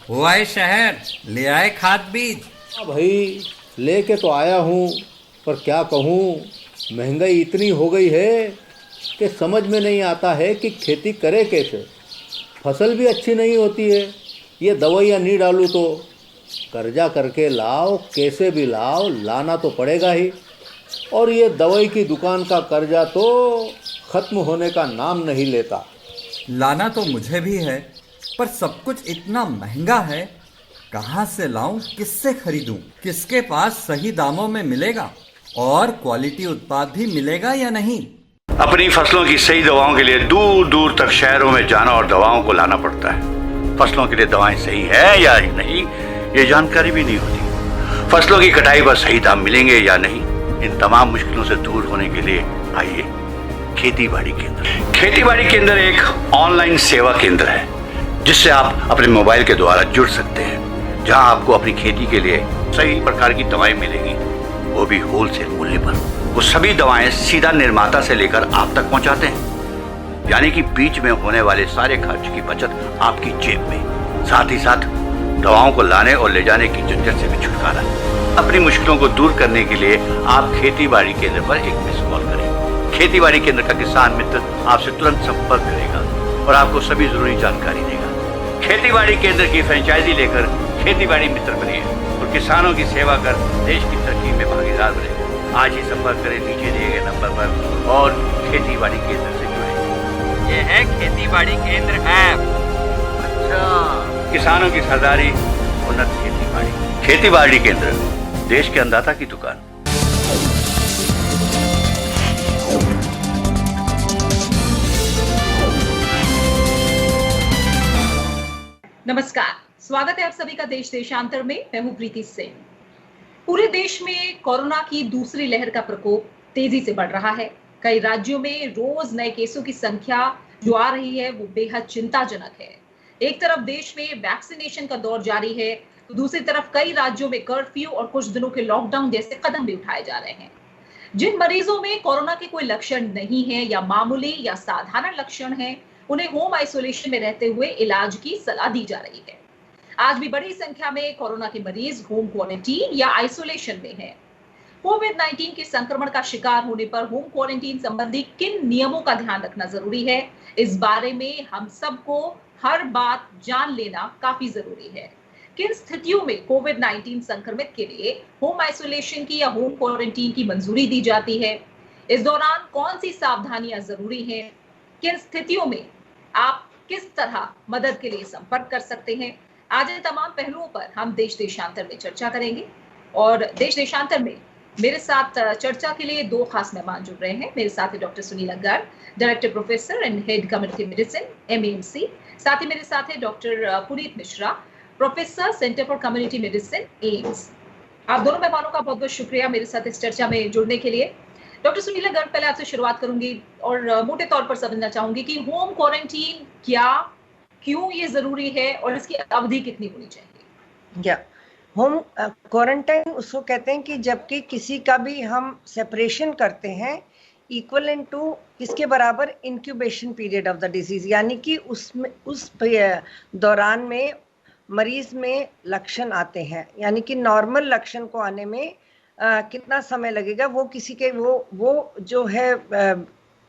हुआ है शहर, ले आए खाद बीज। हाँ भाई, लेके तो आया हूँ, पर क्या कहूँ, महंगाई इतनी हो गई है कि समझ में नहीं आता है कि खेती करे कैसे। फसल भी अच्छी नहीं होती है, ये दवाइयाँ नहीं डालूँ तो। कर्जा करके लाओ, कैसे भी लाओ, लाना तो पड़ेगा ही। और ये दवाई की दुकान का कर्जा तो ख़त्म होने का नाम नहीं लेता। लाना तो मुझे भी है, पर सब कुछ इतना महंगा है। कहाँ से लाऊं, किससे खरीदूं, किसके पास सही दामों में मिलेगा और क्वालिटी उत्पाद भी मिलेगा या नहीं। अपनी फसलों की सही दवाओं के लिए दूर दूर तक शहरों में जाना और दवाओं को लाना पड़ता है। फसलों के लिए दवाएं सही है या नहीं, ये जानकारी भी नहीं होती। फसलों की कटाई पर सही दाम मिलेंगे या नहीं, इन तमाम मुश्किलों से दूर होने के लिए आइए खेती बाड़ी केंद्र। खेती बाड़ी केंद्र एक ऑनलाइन सेवा केंद्र है जिससे आप अपने मोबाइल के द्वारा जुड़ सकते हैं, जहां आपको अपनी खेती के लिए सही प्रकार की दवाएं मिलेंगी, वो भी होलसेल मूल्य पर। वो सभी दवाएं सीधा निर्माता से लेकर आप तक पहुंचाते हैं, यानी कि बीच में होने वाले सारे खर्च की बचत आपकी जेब में। साथ ही साथ दवाओं को लाने और ले जाने की झंझट से भी छुटकारा। अपनी मुश्किलों को दूर करने के लिए आप खेती बाड़ी केंद्र पर एक मिस कॉल करें। खेती बाड़ी केंद्र का किसान मित्र आपसे तुरंत संपर्क करेगा और आपको सभी जरूरी जानकारी देगा। खेती बाड़ी केंद्र की फ्रेंचाइजी लेकर खेती बाड़ी मित्र बनिए और किसानों की सेवा कर देश की तरक्की में भागीदार बने। आज ही संपर्क करें नीचे दिए गए नंबर पर और खेती बाड़ी केंद्र से जुड़े। ये है खेती बाड़ी केंद्र ऐप। अच्छा, किसानों की सरदारी, उन्नत खेती बाड़ी। खेती बाड़ी केंद्र, देश के अन्नदाता की दुकान। नमस्कार, स्वागत है आप सभी का देश देशांतर में। मैं हूं प्रीति सिंह। पूरे देश में कोरोना की दूसरी लहर का प्रकोप तेजी से बढ़ रहा है। कई राज्यों में रोज नए केसों की संख्या जो आ रही है वो बेहद चिंताजनक है। एक तरफ देश में वैक्सीनेशन का दौर जारी है, तो दूसरी तरफ कई राज्यों में कर्फ्यू और कुछ दिनों के लॉकडाउन जैसे कदम भी उठाए जा रहे हैं। जिन मरीजों में कोरोना के कोई लक्षण नहीं है या मामूली या साधारण लक्षण हैं, उन्हें होम आइसोलेशन में रहते हुए इलाज की सलाह दी जा रही है। आज भी बड़ी संख्या में कोरोना के मरीज होम क्वारंटीन या आइसोलेशन में हैं। कोविड-19 के संक्रमण का शिकार होने पर होम क्वारंटीन संबंधी किन नियमों का ध्यान रखना जरूरी है, इस बारे में हम सबको हर बात जान लेना काफी जरूरी है। किन स्थितियों में कोविड-19 संक्रमित के लिए होम आइसोलेशन की या होम क्वारंटीन की मंजूरी दी जाती है, इस दौरान कौन सी सावधानियां जरूरी हैं, किन स्थितियों में आप किस तरह मदद के लिए संपर्क कर सकते हैं। आज इन तमाम पहलुओं पर हम देश देशांतर में चर्चा करेंगे और देश देशांतर में मेरे साथ चर्चा के लिए दो खास मेहमान जुड़ रहे हैं। मेरे साथ है doctor Sunil Aggar, director professor and head community medicine MMC. साथ ही मेरे साथ है doctor Puneet Mishra, professor centre for community medicine AIIMS. आप दोनों मेहमानों का बहुत बहुत शुक्रिया मेरे साथ इस चर्चा में जुड़ने के लिए। डॉक्टर सुनील अग्गर, पहले आपसे शुरुआत करूंगी और मोटे तौर पर समझना चाहूंगी कि होम क्वारंटीन क्या, क्यों ये जरूरी है और इसकी अवधि कितनी होनी चाहिए। होम क्वारंटाइन उसको कहते हैं कि जबकि किसी का भी हम सेपरेशन करते हैं इक्वल टू किसके बराबर incubation period of the disease, यानी कि उसमें उस दौरान में मरीज में लक्षण आते हैं, यानी कि नॉर्मल लक्षण को आने में कितना समय लगेगा। वो किसी के वो जो है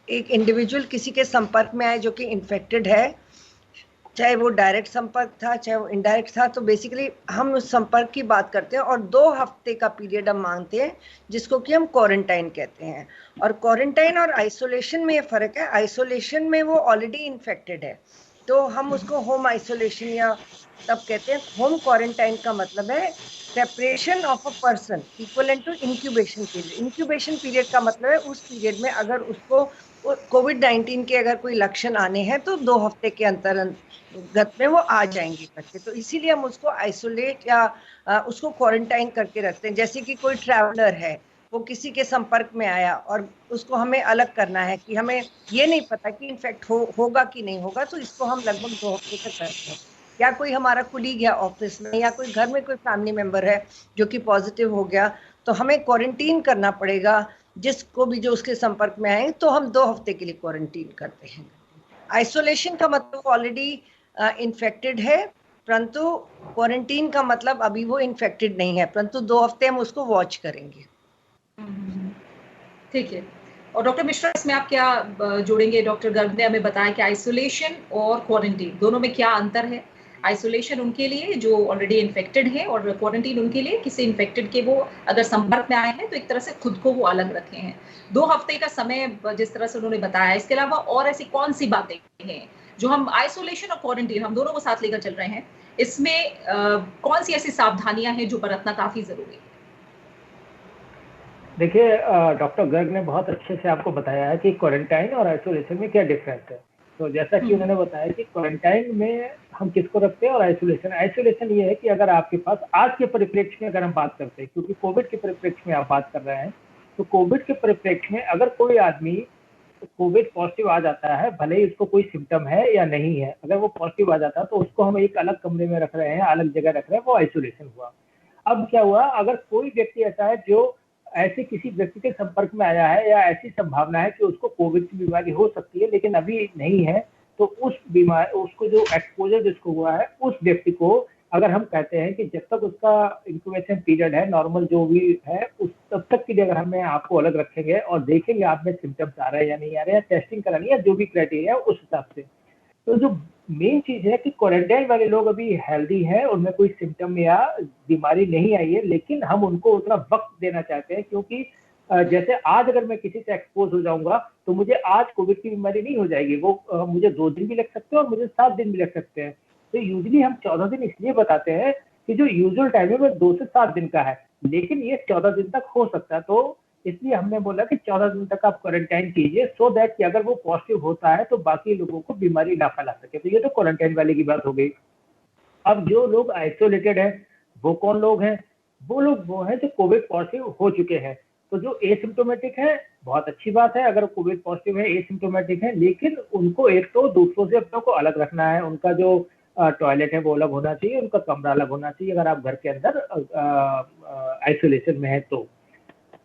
एक इंडिविजुअल किसी के संपर्क में आए जो कि इन्फेक्टेड है, चाहे वो डायरेक्ट संपर्क था चाहे वो इनडायरेक्ट था, तो बेसिकली हम उस संपर्क की बात करते हैं और 2 हफ्ते का पीरियड हम मांगते हैं जिसको कि हम क्वारंटाइन कहते हैं। और क्वारंटाइन और आइसोलेशन में ये फर्क है। आइसोलेशन में वो ऑलरेडी इन्फेक्टेड है तो हम उसको होम आइसोलेशन या तब कहते हैं। होम क्वारंटाइन का मतलब है separation of a person equivalent to incubation period. Incubation period का मतलब है उस पीरियड में अगर उसको कोविड-19 के अगर कोई लक्षण आने हैं तो 2 हफ्ते के अंतर्गत में वो आ जाएंगे करके, तो इसीलिए हम उसको आइसोलेट या उसको क्वारंटाइन करके रखते हैं। जैसे कि कोई ट्रैवलर है, वो किसी के संपर्क में आया और उसको हमें अलग करना है कि हमें ये नहीं पता कि इन्फेक्ट होगा कि नहीं होगा, तो इसको हम लगभग 2 हफ्ते तक करते हैं। या कोई हमारा कुलीग है ऑफिस में या कोई घर में कोई फैमिली मेंबर है जो कि पॉजिटिव हो गया, तो हमें क्वारंटीन करना पड़ेगा जिसको भी जो उसके संपर्क में आए, तो हम 2 हफ्ते के लिए क्वारंटीन करते हैं। आइसोलेशन का मतलब ऑलरेडी इन्फेक्टेड है परंतु क्वारंटीन का मतलब अभी वो इन्फेक्टेड नहीं है, परंतु 2 हफ्ते हम उसको वॉच करेंगे। ठीक है। और डॉक्टर मिश्रा, इसमें आप क्या जोड़ेंगे? डॉक्टर गर्ग ने हमें बताया कि आइसोलेशन और क्वारंटीन दोनों में क्या अंतर है। आइसोलेशन उनके लिए जो ऑलरेडी इन्फेक्टेड है, और क्वारंटीन उनके लिए किसी इन्फेक्टेड के वो अगर संपर्क में आए हैं तो एक तरह से खुद को वो अलग रखे हैं। 2 हफ्ते का समय जिस तरह से उन्होंने बताया, इसके अलावा और ऐसी कौन सी बातें हैं जो हम आइसोलेशन और क्वारंटीन हम दोनों को साथ लेकर चल रहे हैं, इसमें कौन सी ऐसी सावधानियां हैं जो बरतना काफी जरूरी है? देखिए, डॉक्टर गर्ग ने बहुत अच्छे से आपको बताया है कि क्वारंटाइन और आइसोलेशन में क्या डिफरेंस है। तो जैसा कि उन्होंने बताया कि क्वारंटाइन में हम किसको रखते हैं और आइसोलेशन ये है कि अगर आपके पास आज के परिप्रेक्ष्य में अगर हम बात करते हैं, क्योंकि कोविड के परिप्रेक्ष्य में आप बात कर रहे हैं, तो कोविड के परिप्रेक्ष्य में अगर कोई आदमी कोविड पॉजिटिव आ जाता है, भले ही उसको कोई सिम्टम है या नहीं है, अगर वो पॉजिटिव आ जाता है तो उसको हम एक अलग कमरे में रख रहे हैं, अलग जगह रख रहे हैं, वो आइसोलेशन हुआ। अब क्या हुआ, अगर कोई व्यक्ति ऐसा है जो ऐसे किसी व्यक्ति के संपर्क में आया है या ऐसी संभावना है कि उसको कोविड की बीमारी हो सकती है लेकिन अभी नहीं है, तो उसको जो एक्सपोजर जिसको हुआ है उस व्यक्ति को अगर हम कहते हैं कि जब तक उसका इंक्यूबेशन पीरियड है, नॉर्मल जो भी है, उस तब तक के लिए अगर हमें आपको अलग रखेंगे और देखेंगे आप में सिम्टम्स आ रहे हैं या नहीं आ रहे हैं, टेस्टिंग करानी है, जो भी क्राइटेरिया है उस हिसाब से। तो जो मेन चीज है कि क्वारंटाइन वाले लोग अभी हेल्दी है, उनमें कोई सिम्टम या बीमारी नहीं आई है, लेकिन हम उनको उतना वक्त देना चाहते हैं, क्योंकि जैसे आज अगर मैं किसी से एक्सपोज हो जाऊंगा तो मुझे आज कोविड की बीमारी नहीं हो जाएगी, वो मुझे 2 दिन भी लग सकते हैं और मुझे 7 दिन भी लग सकते हैं। तो यूजली हम 14 दिन इसलिए बताते हैं कि जो यूजुअल टाइम है वो 2 से 7 दिन का है, लेकिन ये 14 दिन तक हो सकता है। तो इसलिए हमने बोला कि 14 दिन तक आप क्वारंटाइन कीजिए, सो दैट कि अगर वो पॉजिटिव होता है तो बाकी लोगों को बीमारी ना फैला सके। तो ये तो क्वारंटाइन वाले की बात हो गई। अब जो लोग आइसोलेटेड हैं वो कौन लोग हैं? वो लोग वो हैं जो कोविड पॉजिटिव हो चुके हैं। तो जो एसिम्टोमेटिक है, बहुत अच्छी बात है, अगर कोविड पॉजिटिव है, एसिम्टोमेटिक है, लेकिन उनको एक तो दूसरों से अपनों को अलग रखना है। उनका जो टॉयलेट है वो अलग होना चाहिए, उनका कमरा अलग होना चाहिए अगर आप घर के अंदर आइसोलेशन में है तो।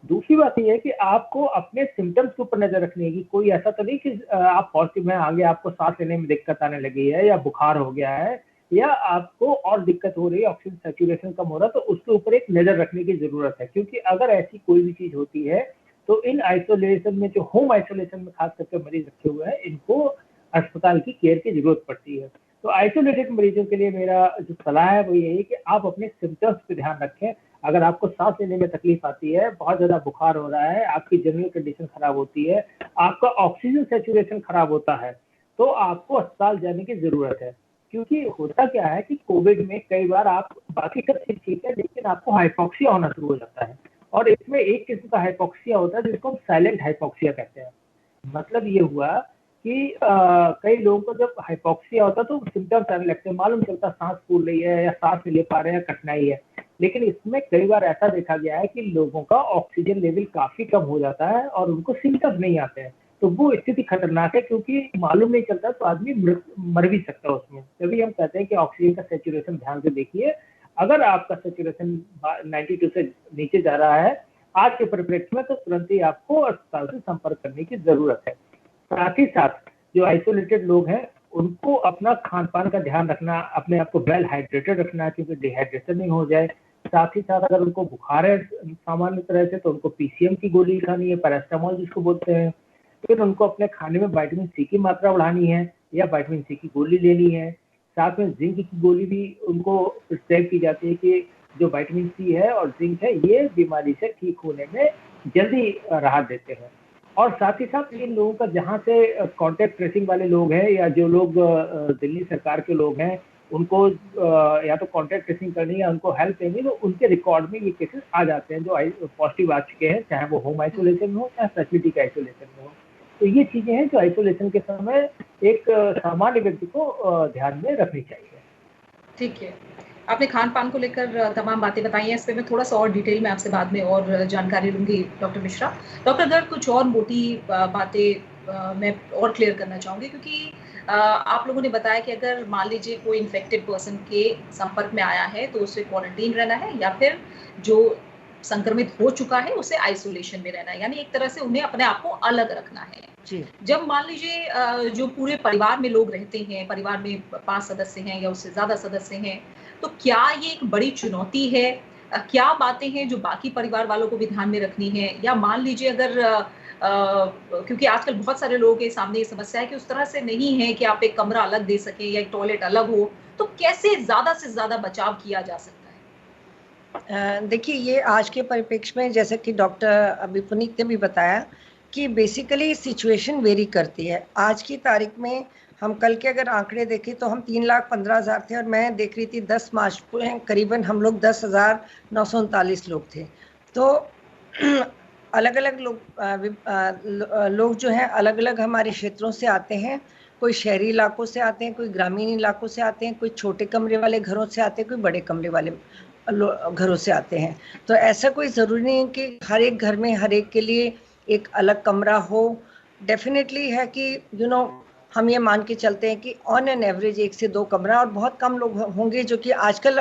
दूसरी बात ये है कि आपको अपने सिम्टम्स के ऊपर नजर रखनी है कि कोई ऐसा तो नहीं कि आप पॉजिटिव हैं, आगे आपको सांस लेने में दिक्कत आने लगी है या बुखार हो गया है या आपको और दिक्कत हो रही है, ऑक्सीजन सैचुरेशन कम हो रहा है, तो उसके ऊपर एक नजर रखने की जरूरत है। क्योंकि अगर ऐसी कोई भी चीज होती है तो इन आइसोलेशन में, जो होम आइसोलेशन में खास करके मरीज रखे हुए हैं, इनको अस्पताल की केयर की जरूरत पड़ती है। तो आइसोलेटेड मरीजों के लिए मेरा जो सलाह है वो ये है कि आप अपने सिम्टम्स पे ध्यान रखें। अगर आपको सांस लेने में तकलीफ आती है, बहुत ज्यादा बुखार हो रहा है, आपकी जनरल कंडीशन खराब होती है, आपका ऑक्सीजन सैचुरेशन खराब होता है, तो आपको अस्पताल जाने की जरूरत है। क्योंकि होता क्या है कि कोविड में कई बार आप बाकी सब चीज ठीक है, लेकिन आपको हाइपोक्सिया होना शुरू हो जाता है, और इसमें एक किस्म का हाइपोक्सिया होता है जिसको हम साइलेंट हाइपोक्सिया कहते हैं। मतलब ये हुआ कि कई लोगों को जब हाइपोक्सिया होता है तो सिम्टम्स आने लगते हैं, मालूम चलता सांस फूल रही है या सांस नहीं ले पा रहे हैं, कठिनाई है। लेकिन इसमें कई बार ऐसा देखा गया है कि लोगों का ऑक्सीजन लेवल काफी कम हो जाता है और उनको सिम्टम्स नहीं आते हैं। तो वो स्थिति खतरनाक है, क्योंकि मालूम नहीं चलता तो आदमी मर भी सकता है उसमें। तभी हम कहते हैं कि ऑक्सीजन का सैचुरेशन ध्यान से देखिए। अगर आपका सैचुरेशन 92 से नीचे जा रहा है आज के परिप्रेक्ष्य में, तो तुरंत ही आपको अस्पताल से संपर्क करने की जरूरत है। साथ ही साथ जो आइसोलेटेड लोग हैं उनको अपना खान पान का ध्यान रखना, अपने आप को वेल हाइड्रेटेड रखना, क्योंकि डिहाइड्रेशन नहीं हो जाए। साथ ही साथ अगर उनको बुखार है सामान्य तरह से, तो उनको पीसीएम की गोली खानी है, पैरास्टामोल जिसको बोलते हैं। फिर उनको अपने खाने में विटामिन सी की मात्रा बढ़ानी है या विटामिन सी की गोली लेनी है। साथ में जिंक की गोली भी उनको प्रिस्क्राइब की जाती है कि जो विटामिन सी है और जिंक है, ये बीमारी से ठीक होने में जल्दी राहत देते हैं। और साथ ही साथ इन लोगों का जहाँ से कॉन्टैक्ट ट्रेसिंग वाले लोग हैं या जो लोग दिल्ली सरकार के लोग हैं, उनको या तो कॉन्टैक्ट ट्रेसिंग करनी है, उनको हेल्प देंगे, तो उनके रिकॉर्ड में ये केसेस आ जाते हैं जो पॉजिटिव आ चुके हैं, चाहे वो होम आइसोलेशन में हो चाहे फैसिलिटी के आइसोलेशन में हो। तो ये चीजें हैं जो आइसोलेशन के समय एक सामान्य व्यक्ति को ध्यान में रखनी चाहिए। ठीक है, आपने खान पान को लेकर तमाम बातें बताई हैं। इस पे मैं थोड़ा सा और डिटेल में आपसे बाद में और जानकारी लूंगी डॉक्टर मिश्रा। डॉक्टर गर्ग, कुछ और मोटी बातें मैं और क्लियर करना चाहूंगी, क्योंकि आप लोगों ने बताया कि अगर मान लीजिए कोई इन्फेक्टेड पर्सन के संपर्क में आया है तो उसे क्वारंटीन रहना है, या फिर जो संक्रमित हो चुका है उसे आइसोलेशन में रहना है, यानी एक तरह से उन्हें अपने आप को अलग रखना है। जी जब मान लीजिए जो पूरे परिवार में लोग रहते हैं, परिवार में 5 सदस्य हैं या उससे ज्यादा सदस्य हैं, तो क्या ये एक बड़ी चुनौती है? क्या बातें हैं जो बाकी परिवार वालों को भी ध्यान में रखनी है? या मान लीजिए अगर क्योंकि आजकल बहुत सारे लोगों के सामने ये समस्या है कि उस तरह से नहीं है कि आप एक कमरा अलग दे सकें या एक टॉयलेट अलग हो, तो कैसे ज्यादा से ज्यादा बचाव किया जा सकता है? देखिए, ये आज के परिप्रेक्ष्य में जैसे कि डॉक्टर अभी पुनीत ने भी बताया कि बेसिकली सिचुएशन वेरी करती है। आज की तारीख में हम कल के अगर आंकड़े देखें तो हम 3,15,000 थे और मैं देख रही थी 10 मार्च को करीबन हम लोग 10,939 लोग थे। तो अलग अलग लोग जो हैं अलग अलग हमारे क्षेत्रों से आते हैं। कोई शहरी इलाकों से आते हैं, कोई ग्रामीण इलाकों से आते हैं, कोई छोटे कमरे वाले घरों से आते हैं, कोई बड़े कमरे वाले घरों से आते हैं। तो ऐसा कोई ज़रूरी नहीं कि हर एक घर में हर एक के लिए एक अलग कमरा हो। डेफिनेटली है कि हम ये मान के चलते हैं कि ऑन एन एवरेज 1 से 2 कमरा, और बहुत कम लोग होंगे जो कि आजकल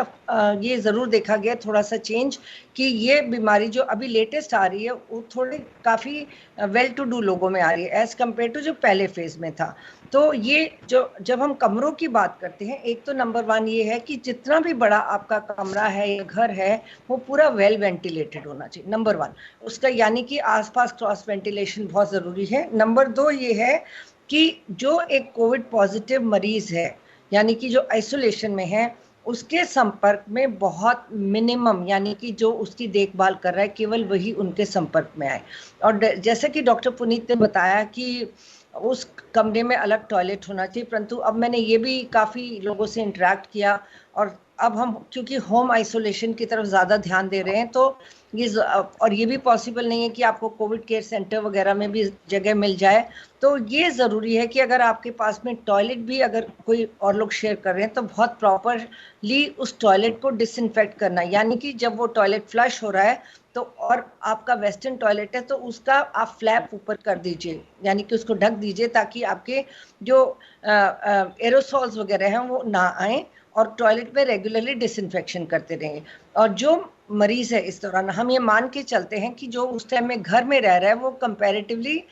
ये ज़रूर देखा गया थोड़ा सा चेंज कि ये बीमारी जो अभी लेटेस्ट आ रही है वो थोड़ी काफ़ी वेल टू डू लोगों में आ रही है एज़ कम्पेयर टू जो पहले फेज़ में था। तो ये जब हम कमरों की बात करते हैं, एक तो नंबर 1 ये है कि जितना भी बड़ा आपका कमरा है या घर है वो पूरा वेल वेंटिलेटेड होना चाहिए, नंबर 1 उसका, यानी कि आसपास क्रॉस वेंटिलेशन बहुत ज़रूरी है। नंबर 2 ये है कि जो एक कोविड पॉजिटिव मरीज है यानी कि जो आइसोलेशन में है उसके संपर्क में बहुत मिनिमम, यानी कि जो उसकी देखभाल कर रहा है केवल वही उनके संपर्क में आए। और जैसे कि डॉक्टर पुनीत ने बताया कि उस कमरे में अलग टॉयलेट होना चाहिए, परंतु अब मैंने ये भी काफ़ी लोगों से इंटरेक्ट किया और अब हम क्योंकि होम आइसोलेशन की तरफ ज़्यादा ध्यान दे रहे हैं तो ये भी पॉसिबल नहीं है कि आपको कोविड केयर सेंटर वगैरह में भी जगह मिल जाए। तो ये ज़रूरी है कि अगर आपके पास में टॉयलेट भी अगर कोई और लोग शेयर कर रहे हैं तो बहुत प्रॉपरली उस टॉयलेट को डिसइंफेक्ट करना, यानी कि जब वो टॉयलेट फ्लश हो रहा है तो और आपका वेस्टर्न टॉयलेट है तो उसका आप फ्लैप ऊपर कर दीजिए, यानी कि उसको ढक दीजिए ताकि आपके जो एरोसॉल्स वगैरह हैं वो ना आए, और टॉयलेट में रेगुलरली डिसइंफेक्शन करते रहेंगे। और जो मरीज है इस दौरान हम ये मान के चलते हैं कि जो उस टाइम में घर में रह रहा है वो कंपैरेटिवली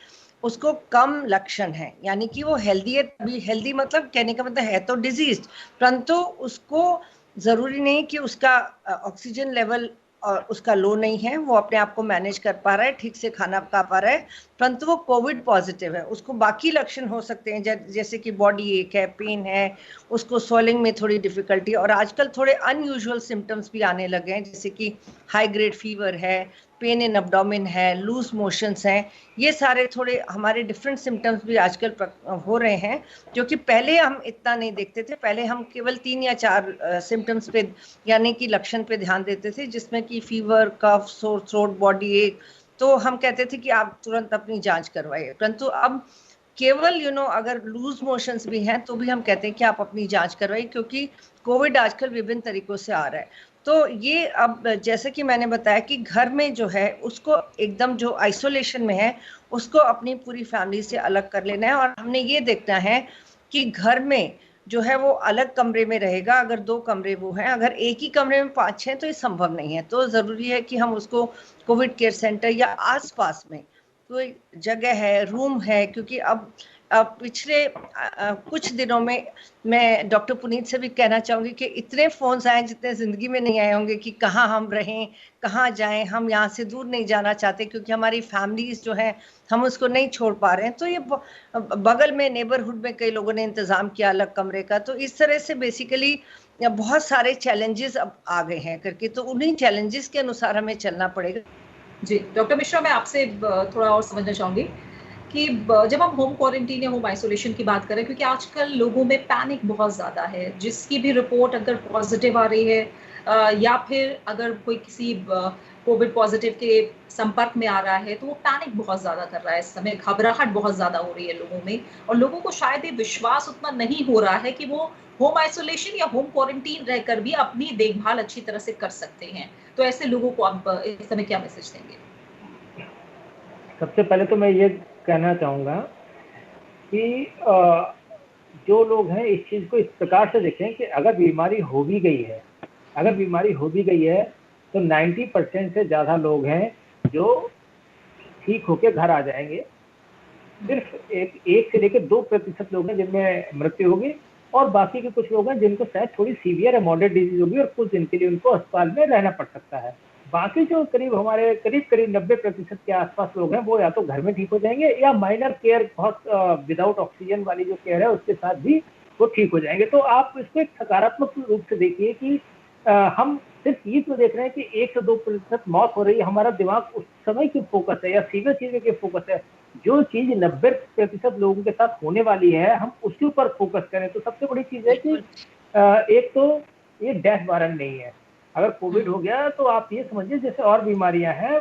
उसको कम लक्षण है, यानी कि वो हेल्दी है। तभी हेल्दी मतलब कहने का मतलब है तो डिजीज, परंतु उसको ज़रूरी नहीं कि उसका ऑक्सीजन लेवल और उसका लो नहीं है, वो अपने आप को मैनेज कर पा रहा है, ठीक से खाना खा पा रहा है, परंतु वो कोविड पॉजिटिव है। उसको बाकी लक्षण हो सकते हैं जैसे कि बॉडी एक है, पेन है, उसको स्वेलिंग में थोड़ी डिफिकल्टी, और आजकल थोड़े अनयूजुअल सिम्टम्स भी आने लगे हैं जैसे कि हाई ग्रेड फीवर है, पेन इन एब्डोमेन है, लूज मोशंस हैं। ये सारे थोड़े हमारे डिफरेंट सिम्टम्स भी आजकल हो रहे हैं जो कि पहले हम इतना नहीं देखते थे। पहले हम केवल 3 या 4 सिम्टम्स पे यानी कि लक्षण पे ध्यान देते थे, जिसमें कि फीवर, कफ, सोर थ्रोट, बॉडी एक, तो हम कहते थे कि आप तुरंत अपनी जांच करवाइए। परंतु अब केवल अगर लूज मोशंस भी हैं तो भी हम कहते हैं कि आप अपनी जांच करवाइए, क्योंकि कोविड आजकल विभिन्न तरीकों से आ रहा है। तो ये अब जैसे कि मैंने बताया कि घर में जो है उसको एकदम जो आइसोलेशन में है उसको अपनी पूरी फैमिली से अलग कर लेना है, और हमने ये देखना है कि घर में जो है वो अलग कमरे में रहेगा। अगर 2 कमरे वो हैं, अगर एक ही कमरे में 5-6 तो ये संभव नहीं है। तो ज़रूरी है कि हम उसको कोविड केयर सेंटर या आसपास में कोई जगह है, रूम है, क्योंकि अब पिछले कुछ दिनों में मैं डॉक्टर पुनीत से भी कहना चाहूँगी कि इतने फ़ोन्स आए जितने ज़िंदगी में नहीं आए होंगे कि कहाँ हम रहें, कहाँ जाएं। हम यहाँ से दूर नहीं जाना चाहते क्योंकि हमारी फैमिलीज़ जो हैं हम उसको नहीं छोड़ पा रहे हैं। तो ये बगल में नेबरहुड में कई लोगों ने इंतज़ाम किया अलग कमरे का। तो इस तरह से बेसिकली बहुत सारे चैलेंजेस अब आ गए हैं करके, तो उन्हीं चैलेंजेस के अनुसार हमें चलना पड़ेगा। जी डॉक्टर मिश्रा, मैं आपसे थोड़ा और समझना चाहूंगी कि जब हम होम क्वारंटीन या होम आइसोलेशन की बात करें, क्योंकि आजकल लोगों में पैनिक बहुत ज़्यादा है, जिसकी भी रिपोर्ट अगर पॉजिटिव आ रही है या फिर अगर कोई किसी कोविड पॉजिटिव के संपर्क में आ रहा है तो वो पैनिक बहुत ज़्यादा कर रहा है। इस समय घबराहट बहुत ज़्यादा हो रही है लोगों में, और लोगों को शायद ये विश्वास उतना नहीं हो रहा है कि वो होम आइसोलेशन या होम क्वारंटीन रहकर भी अपनी देखभाल अच्छी तरह से कर सकते हैं। तो ऐसे लोगों को आप इस समय क्या मैसेज देंगे? सबसे पहले तो मैं ये कहना चाहूँगा कि जो लोग हैं इस चीज़ को इस प्रकार से देखें कि अगर बीमारी हो भी गई है तो 90% से ज़्यादा लोग हैं जो ठीक होके घर आ जाएंगे। सिर्फ एक से लेकर 2% लोग हैं जिनमें मृत्यु होगी, और बाकी के कुछ लोग हैं जिनको शायद थोड़ी सीवियर या मॉडरेट डिजीज होगी और कुछ दिन के लिए उनको अस्पताल में रहना पड़ सकता है। बाकी जो हमारे करीब 90% के आसपास लोग हैं वो या तो घर में ठीक हो जाएंगे या माइनर केयर, बहुत विदाउट ऑक्सीजन वाली जो केयर है उसके साथ भी वो ठीक हो जाएंगे। तो आप इसको एक सकारात्मक रूप से देखिए कि हम सिर्फ ये तो देख रहे हैं कि 1 से 2% मौत हो रही है, हमारा दिमाग उस समय की फोकस है या सीवियर चीज़ों की फोकस है। जो चीज़ 90% लोगों के साथ होने वाली है हम उसके ऊपर फोकस करें। तो सबसे बड़ी चीज़ है कि एक तो ये डेथ वारंट नहीं है। अगर कोविड हो गया तो आप ये समझिए जैसे और बीमारियां हैं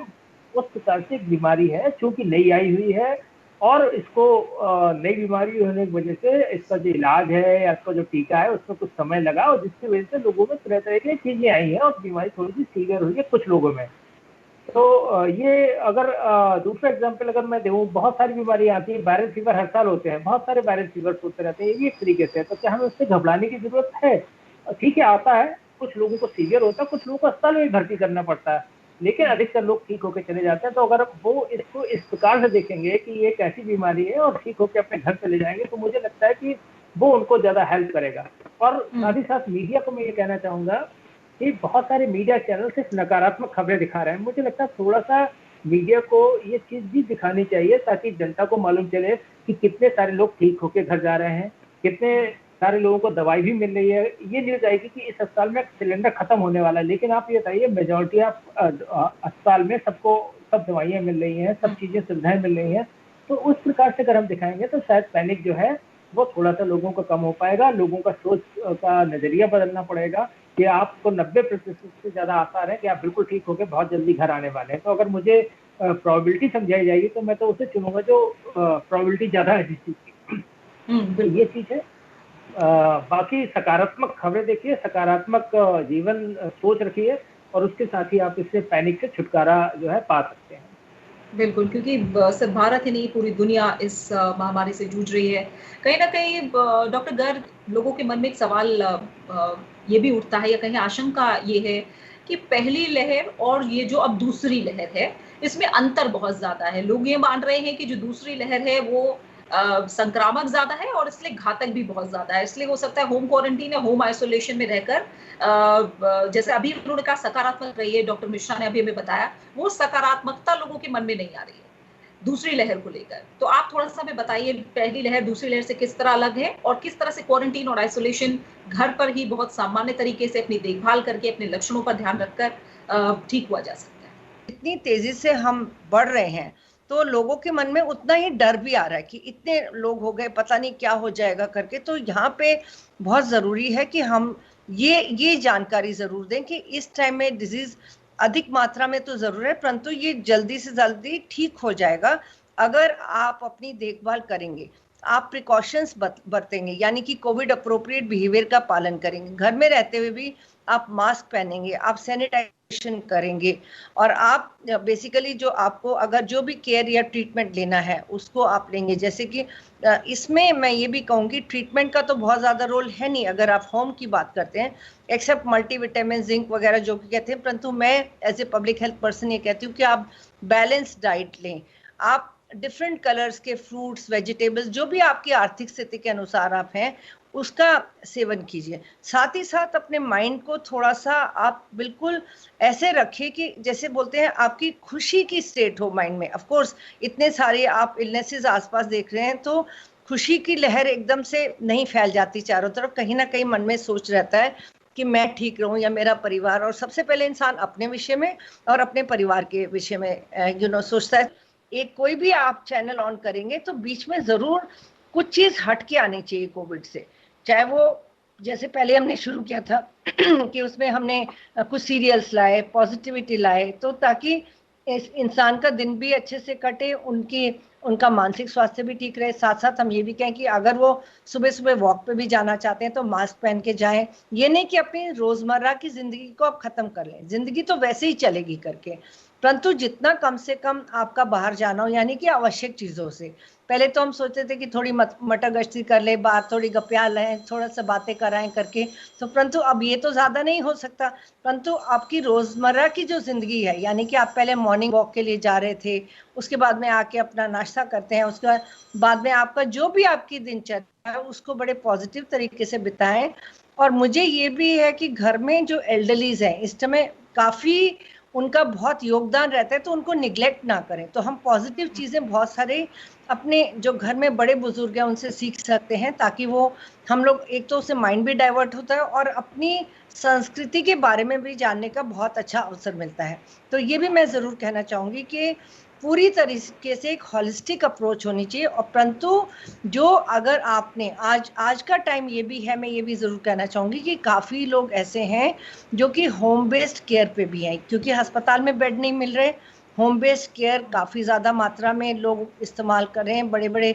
उस प्रकार से एक बीमारी है, चूंकि नई आई हुई है और इसको नई बीमारी होने की वजह से इसका जो इलाज है या इसका जो टीका है उसमें कुछ समय लगा, और जिसकी वजह से लोगों में तरह तरह की चीजें आई हैं और बीमारी थोड़ी सी सीवियर हुई है कुछ लोगों में। तो ये अगर दूसरा एग्जाम्पल अगर मैं दूँ, बहुत सारी बीमारियां आती है, वायरल फीवर हर साल होते हैं, बहुत सारे वायरल फीवर होते रहते हैं, ये भी एक तरीके से। तो क्या हमें उससे घबराने की जरूरत है? ठीक है, आता है, कुछ लोगों को सीवियर होता है, कुछ लोगों को अस्पताल में भर्ती करना पड़ता है, लेकिन अधिकतर लोग ठीक होकर चले जाते हैं। तो अगर वो इसको इस प्रकार से देखेंगे कि ये एक ऐसी बीमारी है और ठीक होकर अपने घर चले जाएंगे, तो मुझे लगता है कि वो उनको ज्यादा हेल्प करेगा। और साथ ही साथ मीडिया को मैं ये कहना चाहूंगा कि बहुत सारे मीडिया चैनल सिर्फ नकारात्मक खबरें दिखा रहे हैं। मुझे लगता है थोड़ा सा मीडिया को ये चीज भी दिखानी चाहिए ताकि जनता को मालूम चले कि कितने सारे लोग ठीक होकर घर जा रहे हैं, कितने सारे लोगों को दवाई भी मिल रही है। ये न्यूज आएगी कि इस अस्पताल में सिलेंडर खत्म होने वाला है, लेकिन आप ये बताइए मेजोरिटी ऑफ अस्पताल में सबको सब दवाइयाँ मिल रही हैं, सब चीजें सुविधाएं मिल रही हैं। तो उस प्रकार से अगर हम दिखाएंगे तो शायद पैनिक जो है वो थोड़ा सा लोगों का कम हो पाएगा। लोगों का सोच का नजरिया बदलना पड़ेगा कि आपको 90% से ज्यादा आसार है कि आप बिल्कुल ठीक होकर बहुत जल्दी घर आने वाले हैं। तो अगर मुझे प्रोबेबिलिटी समझाई जाएगी तो मैं तो उसे चुनूंगा जो प्रोबेबिलिटी ज्यादा है जिस चीज की। तो ये चीज है। बाकी सकारात्मक खबरें देखिए, सकारात्मक जीवन सोच रखिए, और उसके साथ ही आप इससे पैनिक से छुटकारा जो है पा सकते हैं। बिल्कुल, क्योंकि सिर्फ भारत ही नहीं पूरी दुनिया इस महामारी से जूझ रही है। कहीं ना कहीं डॉक्टर गर्ग, लोगों के मन में एक सवाल ये भी उठता है या कहीं आशंका ये है कि पहली लहर और ये जो अब दूसरी लहर है इसमें अंतर बहुत ज्यादा है। लोग ये मान रहे हैं कि जो दूसरी लहर है वो संक्रामक ज्यादा है और इसलिए घातक भी बहुत ज्यादा है। इसलिए हो सकता है होम क्वारंटीन या होम आइसोलेशन में रहकर, जैसे अभी उन्होंने कहा सकारात्मक रही है, डॉक्टर मिश्रा ने अभी हमें बताया, वो सकारात्मकता लोगों के मन में नहीं आ रही है दूसरी लहर को लेकर। तो आप थोड़ा सा हमें बताइए पहली लहर दूसरी लहर से किस तरह अलग है और किस तरह से क्वारंटीन और आइसोलेशन घर पर ही बहुत सामान्य तरीके से अपनी देखभाल करके अपने लक्षणों पर ध्यान रखकर ठीक हुआ जा सकता है। इतनी तेजी से हम बढ़ रहे हैं तो लोगों के मन में उतना ही डर भी आ रहा है कि इतने लोग हो गए, पता नहीं क्या हो जाएगा करके। तो यहाँ पे बहुत जरूरी है कि हम ये जानकारी जरूर दें कि इस टाइम में डिजीज अधिक मात्रा में तो जरूर है, परंतु ये जल्दी से जल्दी ठीक हो जाएगा अगर आप अपनी देखभाल करेंगे, आप प्रिकॉशंस बरतेंगे, यानी कि कोविड अप्रोप्रिएट बिहेवियर का पालन करेंगे, घर में रहते हुए भी आप मास्क पहनेंगे, आप सैनिटाइजेशन करेंगे, और आप बेसिकली जो आपको अगर जो भी केयर या ट्रीटमेंट लेना है उसको आप लेंगे। जैसे कि इसमें मैं ये भी कहूँगी ट्रीटमेंट का तो बहुत ज़्यादा रोल है नहीं अगर आप होम की बात करते हैं, एक्सेप्ट मल्टीविटामिन, जिंक वगैरह जो कि कहते हैं, परंतु मैं as a public health person ये कहती हूँ कि आप बैलेंस डाइट लें, आप डिफरेंट कलर्स के फ्रूट्स, वेजिटेबल्स, जो भी आपकी आर्थिक स्थिति के अनुसार आप हैं उसका सेवन कीजिए। साथ ही साथ अपने माइंड को थोड़ा सा आप बिल्कुल ऐसे रखिए कि जैसे बोलते हैं आपकी खुशी की स्टेट हो माइंड में। ऑफ कोर्स इतने सारे आप इलनेसेस आसपास देख रहे हैं तो खुशी की लहर एकदम से नहीं फैल जाती चारों तरफ, कहीं ना कहीं मन में सोच रहता है कि मैं ठीक रहूं या मेरा परिवार, और सबसे पहले इंसान अपने विषय में और अपने परिवार के विषय में सोचता है। एक कोई भी आप चैनल ऑन करेंगे तो बीच में जरूर कुछ चीज हट के आनी चाहिए कोविड से, चाहे वो जैसे पहले हमने शुरू किया था कि उसमें हमने कुछ सीरियल्स लाए, पॉजिटिविटी लाए, तो ताकि इस इंसान का दिन भी अच्छे से कटे, उनका मानसिक स्वास्थ्य भी ठीक रहे। साथ साथ हम ये भी कहें कि अगर वो सुबह सुबह वॉक पे भी जाना चाहते हैं तो मास्क पहन के जाएं। ये नहीं कि अपनी रोजमर्रा की जिंदगी को आप खत्म कर लें, जिंदगी तो वैसे ही चलेगी करके, परंतु जितना कम से कम आपका बाहर जाना हो, यानी कि आवश्यक चीज़ों से। पहले तो हम सोचते थे कि थोड़ी मटर-गश्ती कर ले, बाहर थोड़ी गप्या लें, थोड़ा-सा बातें कराएँ करके, तो परंतु अब ये तो ज़्यादा नहीं हो सकता। परंतु आपकी रोज़मर्रा की जो ज़िंदगी है, यानी कि आप पहले मॉर्निंग वॉक के लिए जा रहे थे, उसके बाद में आके अपना नाश्ता करते हैं, उसके बाद में आपका जो भी आपकी दिनचर्या है, उसको बड़े पॉज़िटिव तरीके से बिताएँ। और मुझे ये भी है कि घर में जो एल्डरलीज़ हैं, इस समय काफ़ी उनका बहुत योगदान रहता है, तो उनको निग्लेक्ट ना करें। तो हम पॉजिटिव चीज़ें बहुत सारे अपने जो घर में बड़े बुजुर्ग हैं उनसे सीख सकते हैं, ताकि वो हम लोग एक तो उससे माइंड भी डाइवर्ट होता है और अपनी संस्कृति के बारे में भी जानने का बहुत अच्छा अवसर मिलता है। तो ये भी मैं ज़रूर कहना चाहूँगी कि पूरी तरीके से एक होलिस्टिक अप्रोच होनी चाहिए। और परंतु जो अगर आपने आज का टाइम ये भी है, मैं ये भी ज़रूर कहना चाहूँगी कि काफ़ी लोग ऐसे हैं जो कि होम बेस्ड केयर पे भी हैं, क्योंकि अस्पताल में बेड नहीं मिल रहे। होम बेस्ड केयर काफ़ी ज़्यादा मात्रा में लोग इस्तेमाल कर रहे हैं। बड़े बड़े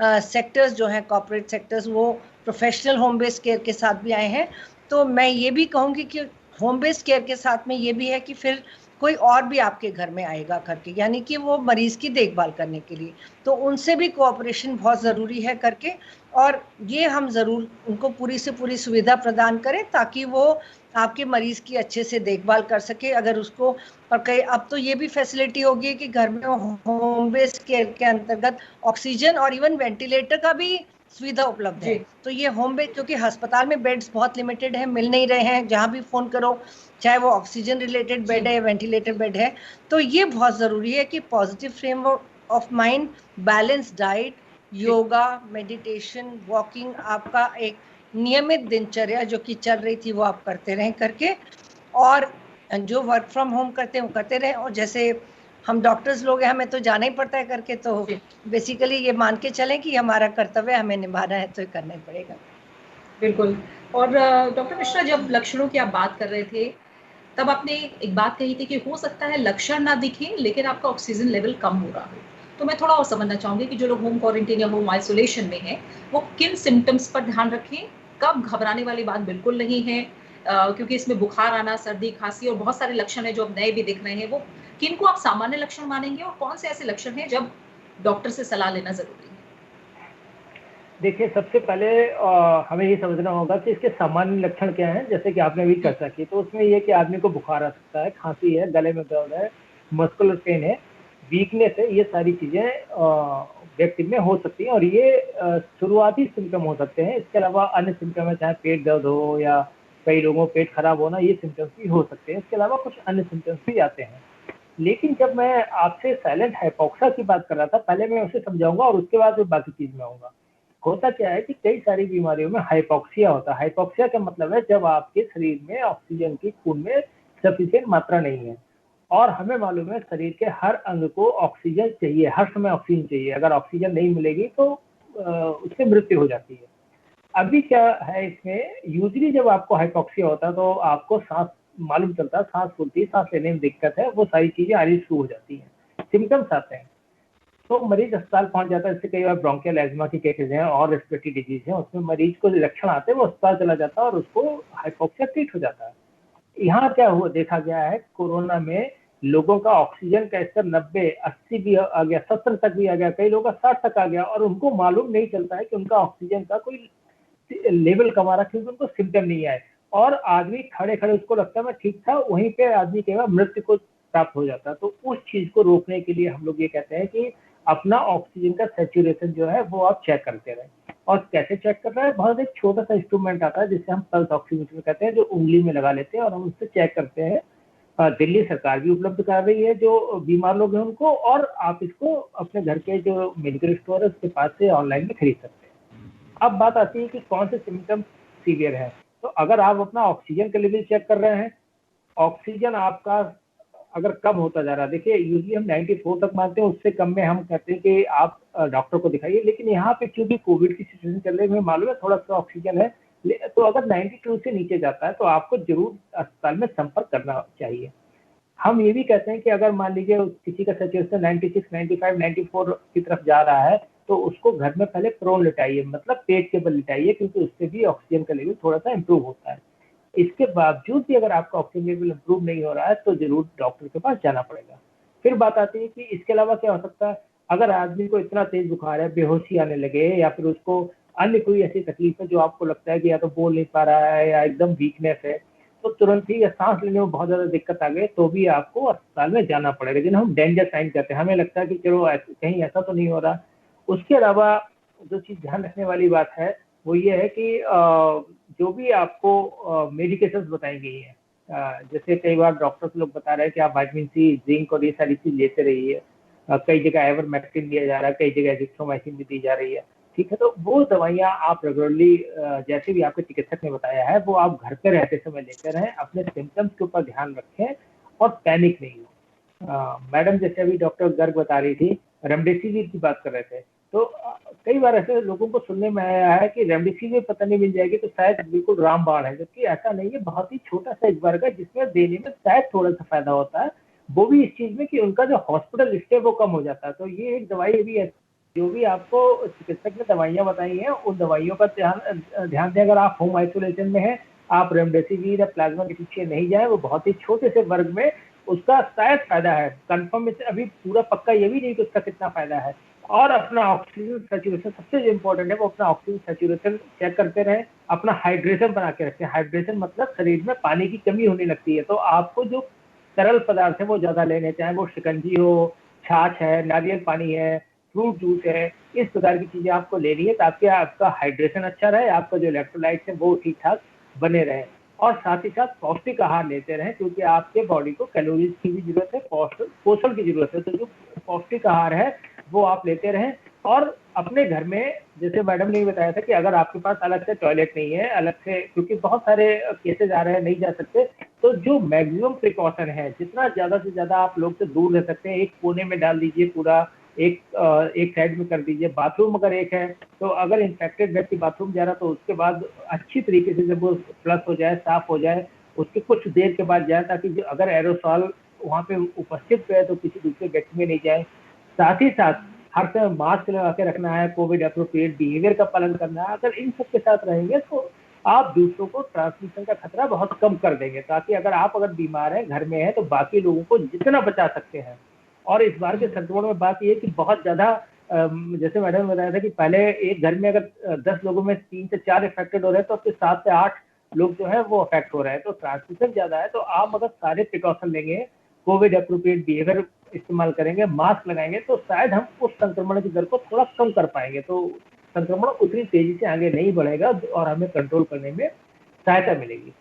सेक्टर्स जो हैं, कॉर्पोरेट सेक्टर्स, वो प्रोफेशनल होम बेस्ड केयर के साथ भी आए हैं। तो मैं ये भी कहूँगी कि होम बेस्ड केयर के साथ में ये भी है कि फिर कोई और भी आपके घर में आएगा करके, यानी कि वो मरीज की देखभाल करने के लिए, तो उनसे भी कोऑपरेशन बहुत ज़रूरी है करके। और ये हम ज़रूर उनको पूरी से पूरी सुविधा प्रदान करें, ताकि वो आपके मरीज की अच्छे से देखभाल कर सके। अगर उसको, और कई अब तो ये भी फैसिलिटी होगी कि घर में होम बेस्ड केयर के अंतर्गत ऑक्सीजन और इवन वेंटिलेटर का भी सुविधा उपलब्ध है। तो ये होम बेस्ड, क्योंकि अस्पताल में बेड्स बहुत लिमिटेड है, मिल नहीं रहे हैं, जहाँ भी फ़ोन करो चाहे वो ऑक्सीजन रिलेटेड बेड है, वेंटिलेटर बेड है। तो ये बहुत ज़रूरी है कि positive framework of mind, balance diet, yoga, meditation, walking, आपका एक नियमित दिनचर्या जो कि चल रही थी वो आप करते रहें करके, और जो वर्क फ्रॉम होम करते हैं वो करते रहें। और जैसे हम डॉक्टर्स लोग हैं, हमें तो जाना ही पड़ता है करके, तो बेसिकली ये मान के चलें कि हमारा कर्तव्य हमें निभाना है, तो ये करना ही पड़ेगा। बिल्कुल। और डॉक्टर मिश्रा, जब लक्षणों की आप बात कर रहे थे, तब आपने एक बात कही थी कि हो सकता है लक्षण ना दिखे लेकिन आपका ऑक्सीजन लेवल कम हो रहा हो। तो मैं थोड़ा और समझना चाहूंगी कि जो लोग होम क्वारंटीन या होम आइसोलेशन में हैं, वो किन सिम्टम्स पर ध्यान रखें, कब घबराने वाली बात बिल्कुल नहीं है, क्योंकि इसमें बुखार आना, सर्दी, खांसी और बहुत सारे लक्षण हैं जो अब नए भी दिख रहे हैं, वो किन को आप सामान्य लक्षण मानेंगे और कौन से ऐसे लक्षण हैं जब डॉक्टर से सलाह लेना जरूरी है? देखिए, सबसे पहले हमें ये समझना होगा कि इसके सामान्य लक्षण क्या हैं। जैसे कि आपने अभी चर्चा की, तो उसमें ये कि आदमी को बुखार आ सकता है, खांसी है, गले में दर्द है, मस्कुलर पेन है, वीकनेस है, ये सारी चीज़ें व्यक्ति में हो सकती हैं और ये शुरुआती सिम्टम हो सकते हैं। इसके अलावा अन्य सिम्टम है, चाहे पेट दर्द हो या कई लोगों को पेट खराब होना, ये सिम्टम्स भी हो सकते हैं। इसके अलावा कुछ अन्य सिम्टम्स भी आते हैं। लेकिन जब मैं आपसे साइलेंट हाइपोक्सिया की बात कर रहा था, पहले मैं उसे समझाऊंगा और उसके बाद बाकी चीज़ में आऊँगा। होता क्या है कि कई सारी बीमारियों में हाइपोक्सिया होता है। हाइपोक्सिया का मतलब है जब आपके शरीर में ऑक्सीजन की खून में सफिशिएंट मात्रा नहीं है। और हमें मालूम है शरीर के हर अंग को ऑक्सीजन चाहिए, हर समय ऑक्सीजन चाहिए। अगर ऑक्सीजन नहीं मिलेगी तो उससे मृत्यु हो जाती है। अभी क्या है इसमें, यूजली जब आपको हाइपोक्सिया होता है तो आपको सांस मालूम चलता है, सांस फूलती है, सांस लेने में दिक्कत है, वो सारी चीजें आनी शुरू हो जाती हैं, सिम्टम्स आते हैं। तो मरीज अस्पताल पहुंच जाता है। इससे कई बार ब्रोंकियल एज्मा की केसेज हैं और रेस्पिरेटरी डिजीज हैं, उसमें मरीज को लक्षण आते हैं, वो अस्पताल चला जाता है और उसको हाइपोक्सिया ट्रीट हो जाता है। यहाँ क्या हुआ देखा गया है, कोरोना में लोगों का ऑक्सीजन का स्तर 90, 80 भी आ गया, 70 तक भी आ गया, कई लोगों का 60 तक आ गया और उनको मालूम नहीं चलता है कि उनका ऑक्सीजन का कोई लेवल कम आ रहा, क्योंकि उनको सिम्टम नहीं आए। और आदमी खड़े खड़े उसको लगता है मैं ठीक था, वहीं पे आदमी के बाद मृत्यु को प्राप्त हो जाता है। तो उस चीज को रोकने के लिए हम लोग ये कहते हैं कि अपना ऑक्सीजन का सैचुरेशन जो है वो आप चेक करते रहें। और कैसे चेक कर रहा है, बहुत एक छोटा सा इंस्ट्रूमेंट आता है जिसे हम पल्स ऑक्सीमीटर कहते हैं, जो उंगली में लगा लेते हैं और हम उससे चेक करते हैं। दिल्ली सरकार भी उपलब्ध कर रही है जो बीमार लोग हैं उनको, और आप इसको अपने घर के जो मेडिकल स्टोर है उसके पास से ऑनलाइन में खरीद सकते हैं। अब बात आती है कि कौन से सिम्टम सीवियर है। तो अगर आप अपना ऑक्सीजन का लेवल चेक कर रहे हैं, ऑक्सीजन आपका अगर कम होता जा रहा है, देखिए यूजली हम 94 तक मानते हैं, उससे कम में हम कहते हैं कि आप डॉक्टर को दिखाइए। लेकिन यहाँ पे क्योंकि कोविड की सिचुएशन चल रही है, हमें मालूम है थोड़ा सा ऑक्सीजन है, तो अगर 92 से नीचे जाता है तो आपको जरूर अस्पताल में संपर्क करना चाहिए। हम ये भी कहते हैं कि अगर मान लीजिए किसी का सैचुरेशन 96, 95, 94 की तरफ जा रहा है तो उसको घर में पहले प्रोन लिटाइए, मतलब पेट के बल लिटाइए, क्योंकि उससे भी ऑक्सीजन का लेवल थोड़ा सा इम्प्रूव होता है। इसके बावजूद भी अगर आपका ऑक्सीजन लेवल इम्प्रूव नहीं हो रहा है तो जरूर डॉक्टर के पास जाना पड़ेगा। फिर बात आती है कि इसके अलावा क्या हो सकता है। अगर आदमी को इतना तेज बुखार है, बेहोशी आने लगे, या फिर उसको अन्य कोई ऐसी तकलीफ है जो आपको लगता है कि या तो बोल नहीं पा रहा है या एकदम वीकनेस है, तो तुरंत ही या सांस लेने में बहुत ज्यादा दिक्कत आ गई तो भी आपको अस्पताल में जाना पड़ेगा, जिन्हें हम डेंजर साइन कहते हैं। हमें लगता है कि चलो कहीं ऐसा तो नहीं हो रहा। उसके अलावा जो चीज ध्यान रखने वाली बात है वो ये है कि जो भी आपको मेडिकेशंस बताई गई है, जैसे कई बार डॉक्टर्स लोग बता रहे हैं कि आप विटामिन सी, जिंक और ये सारी चीज लेते रहिए। कई जगह आइवरमेक्टिन दिया जा रहा है, कई जगह एजिथ्रोमाइसिन भी दी जा रही है। ठीक है, तो वो दवाइयाँ आप रेगुलरली जैसे भी आपके चिकित्सक ने बताया है वो आप घर पे रहते समय लेते रहें। अपने सिम्टम्स के ऊपर ध्यान रखें और पैनिक नहीं हो। मैडम जैसे अभी डॉक्टर गर्ग बता रही थी, रेमडेसिविर की बात कर रहे थे, तो कई बार ऐसे लोगों को सुनने में आया है कि रेमडेसिविर पता नहीं मिल जाएगी तो शायद बिल्कुल रामबाण है, जबकि ऐसा नहीं है। बहुत ही छोटा सा एक वर्ग है जिसमें देने में शायद थोड़ा सा फायदा होता है, वो भी इस चीज में कि उनका जो हॉस्पिटल स्टे वो कम हो जाता है। तो ये एक दवाई भी है, जो भी आपको चिकित्सक ने दवाइयाँ बताई हैं उन दवाइयों का ध्यान दें। अगर आप होम आइसोलेशन में हैं, आप रेमडेसिविर या प्लाज्मा के पीछे नहीं जाएं, वो बहुत ही छोटे से वर्ग में उसका शायद फायदा है। कंफर्म अभी पूरा पक्का ये भी नहीं कि उसका कितना फायदा है। और अपना ऑक्सीजन सैचुरेशन सबसे जो इम्पोर्टेंट है वो अपना ऑक्सीजन सैचुरेशन चेक करते रहें। अपना हाइड्रेशन बना के रखें। हाइड्रेशन मतलब शरीर में पानी की कमी होने लगती है, तो आपको जो तरल पदार्थ है वो ज्यादा लेने, चाहे वो शिकंजी हो, छाछ है, नारियल पानी है, फ्रूट जूस है, इस प्रकार की चीजें आपको लेनी है ताकि आपका हाइड्रेशन अच्छा रहे, आपका जो इलेक्ट्रोलाइट्स है वो ठीक ठाक बने रहे। और साथ ही साथ पौष्टिक आहार लेते रहें, क्योंकि आपके बॉडी को कैलोरीज की भी जरूरत है, पोषण की जरूरत है। तो जो पौष्टिक आहार है वो आप लेते रहें। और अपने घर में, जैसे मैडम ने बताया था कि अगर आपके पास अलग से टॉयलेट नहीं है, अलग से, क्योंकि बहुत सारे केसेज आ रहे हैं नहीं जा सकते, तो जो मैक्सिमम प्रिकॉशन है, जितना ज्यादा से ज्यादा आप लोग से दूर रह सकते हैं, एक कोने में डाल दीजिए, पूरा एक साइड में कर दीजिए। बाथरूम अगर एक है तो अगर इन्फेक्टेड व्यक्ति बाथरूम जा रहा तो उसके बाद अच्छी तरीके से जब वो फ्लश हो जाए, साफ हो जाए, उसके कुछ देर के बाद जाए, ताकि जो अगर एरोसॉल वहाँ पे उपस्थित है तो किसी दूसरे व्यक्ति में नहीं जाए। साथ ही साथ हर समय मास्क लगा के रखना है, कोविड अप्रोप्रिएट बिहेवियर का पालन करना है। अगर इन सब के साथ रहेंगे तो आप दूसरों को ट्रांसमिशन का खतरा बहुत कम कर देंगे, ताकि अगर बीमार हैं, घर में हैं, तो बाकी लोगों को जितना बचा सकते हैं। और इस बार के संक्रमण में बात ये है कि बहुत ज्यादा, जैसे मैडम ने बताया था कि पहले एक घर में अगर 10 लोगों में 3 से 4 इफेक्टेड हो रहे हैं तो अब 7 से 8 लोग जो है वो अफेक्ट हो रहे हैं। तो ट्रांसमिशन ज्यादा है, तो आप अगर सारे प्रिकॉशन लेंगे, कोविड अप्रोप्रिएट बिहेवियर इस्तेमाल करेंगे, मास्क लगाएंगे, तो शायद हम उस संक्रमण की दर को थोड़ा कम कर पाएंगे। तो संक्रमण उतनी तेजी से आगे नहीं बढ़ेगा और हमें कंट्रोल करने में सहायता मिलेगी।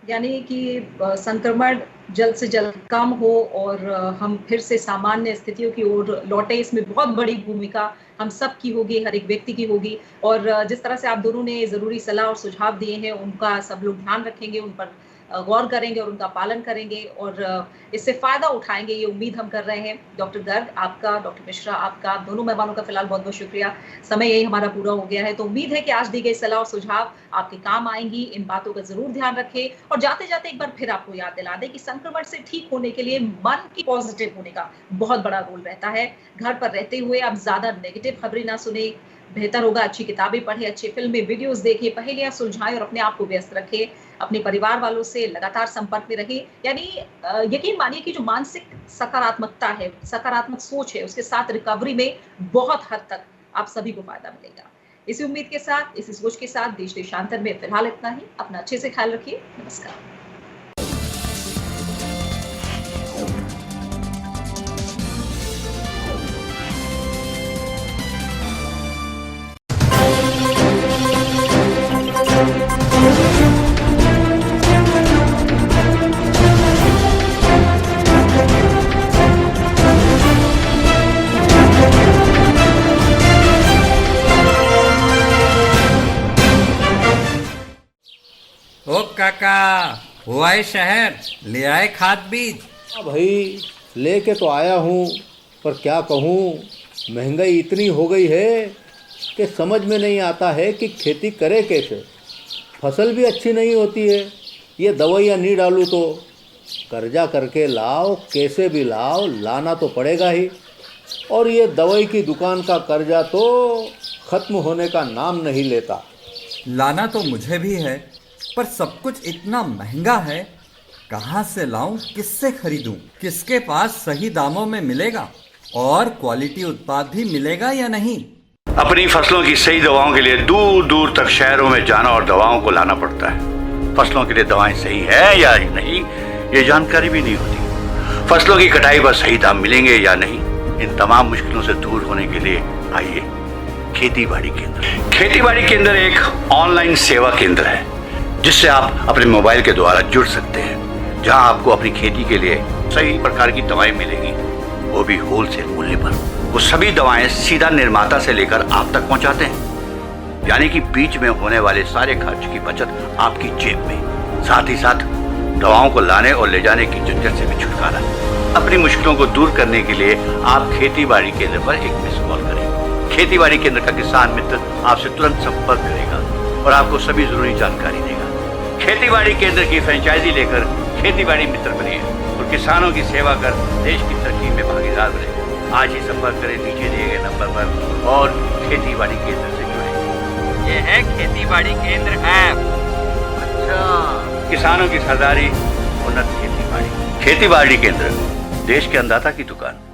यानी कि संक्रमण जल्द से जल्द कम हो और हम फिर से सामान्य स्थितियों की ओर लौटे, इसमें बहुत बड़ी भूमिका हम सब की होगी, हर एक व्यक्ति की होगी। और जिस तरह से आप दोनों ने जरूरी सलाह और सुझाव दिए हैं उनका सब लोग ध्यान रखेंगे, उन पर गौर करेंगे और उनका पालन करेंगे और इससे फायदा उठाएंगे, ये उम्मीद हम कर रहे हैं। डॉक्टर गर्ग आपका, डॉक्टर मिश्रा आपका, दोनों मेहमानों का फिलहाल बहुत बहुत शुक्रिया। समय यही हमारा पूरा हो गया है, तो उम्मीद है कि आज दी गई सलाह और सुझाव आपके काम आएंगी। इन बातों का जरूर ध्यान रखें और जाते जाते एक बार फिर आपको याद दिला दें कि संक्रमण से ठीक होने के लिए मन की पॉजिटिव होने का बहुत बड़ा रोल रहता है। घर पर रहते हुए आप ज्यादा नेगेटिव खबरें ना सुने, बेहतर होगा अच्छी किताबें पढ़ें, अच्छी फिल्में, वीडियोस देखें, पहेलियां सुलझाएं और अपने आप को व्यस्त रखें। अपने परिवार वालों से लगातार संपर्क में रहें। यानी यकीन मानिए कि जो मानसिक सकारात्मकता है, सकारात्मक सोच है, उसके साथ रिकवरी में बहुत हद तक आप सभी को फायदा मिलेगा। इसी उम्मीद के साथ, इसी सोच के साथ देश देशांतर में फिलहाल इतना ही। अपना अच्छे से ख्याल रखिए। नमस्कार। ओ काका, हुआ है शहर, ले आए खाद बीज? हाँ भाई, लेके तो आया हूँ, पर क्या कहूँ, महंगाई इतनी हो गई है कि समझ में नहीं आता है कि खेती करे कैसे। फसल भी अच्छी नहीं होती है, ये दवाइयाँ नहीं डालूँ तो कर्जा करके लाओ, कैसे भी लाओ, लाना तो पड़ेगा ही। और ये दवाई की दुकान का कर्जा तो ख़त्म होने का नाम नहीं लेता। लाना तो मुझे भी है, पर सब कुछ इतना महंगा है, कहाँ से लाऊं, किससे खरीदूं, किसके पास सही दामों में मिलेगा और क्वालिटी उत्पाद भी मिलेगा या नहीं। अपनी फसलों की सही दवाओं के लिए दूर दूर तक शहरों में जाना और दवाओं को लाना पड़ता है। फसलों के लिए दवाएं सही है या नहीं, ये जानकारी भी नहीं होती। फसलों की कटाई पर सही दाम मिलेंगे या नहीं, इन तमाम मुश्किलों से दूर होने के लिए आइए खेती बाड़ी केंद्र। खेती बाड़ी केंद्र एक ऑनलाइन सेवा केंद्र है जिससे आप अपने मोबाइल के द्वारा जुड़ सकते हैं, जहां आपको अपनी खेती के लिए सही प्रकार की दवाएं मिलेंगी, वो भी होलसेल मूल्य पर। वो सभी दवाएं सीधा निर्माता से लेकर आप तक पहुंचाते हैं, यानी कि बीच में होने वाले सारे खर्च की बचत आपकी जेब में। साथ ही साथ दवाओं को लाने और ले जाने की झंझट से भी छुटकारा। अपनी मुश्किलों को दूर करने के लिए आप खेती बाड़ी केंद्र पर एक मिस कॉल करें। खेती बाड़ी केंद्र का किसान मित्र आपसे तुरंत संपर्क करेगा और आपको सभी जरूरी जानकारी देगा। खेती बाड़ी केंद्र की फ्रेंचाइजी लेकर खेती बाड़ी मित्र बनिए और किसानों की सेवा कर देश की तरक्की में भागीदार बने। आज ही संपर्क करें नीचे दिए गए नंबर पर और खेती बाड़ी केंद्र से जुड़े। ये है खेती बाड़ी केंद्र ऐप। अच्छा, किसानों की सरदारी, उन्नत खेती बाड़ी। खेती बाड़ी केंद्र, देश के अन्नदाता की दुकान।